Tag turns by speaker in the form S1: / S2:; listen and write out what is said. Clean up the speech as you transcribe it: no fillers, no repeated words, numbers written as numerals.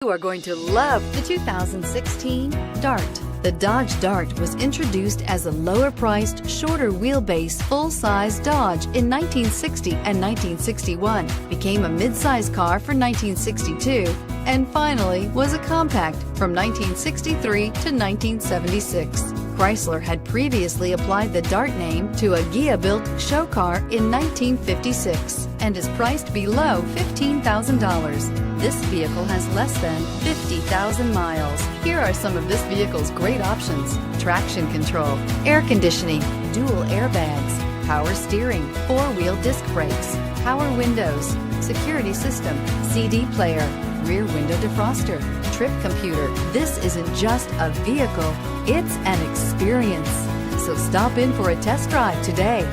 S1: You are going to love the 2016 Dart. The Dodge Dart was introduced as a lower-priced, shorter wheelbase, full-size Dodge in 1960 and 1961, became a mid-size car for 1962, and finally was a compact from 1963 to 1976. Chrysler had previously applied the Dart name to a Ghia-built show car in 1956 and is priced below $15,000. This vehicle has less than 50,000 miles. Here are some of this vehicle's great options: traction control, air conditioning, dual airbags, power steering, four-wheel disc brakes, power windows, security system, CD player, rear window defroster, trip computer. This isn't just a vehicle, it's an experience. So stop in for a test drive today.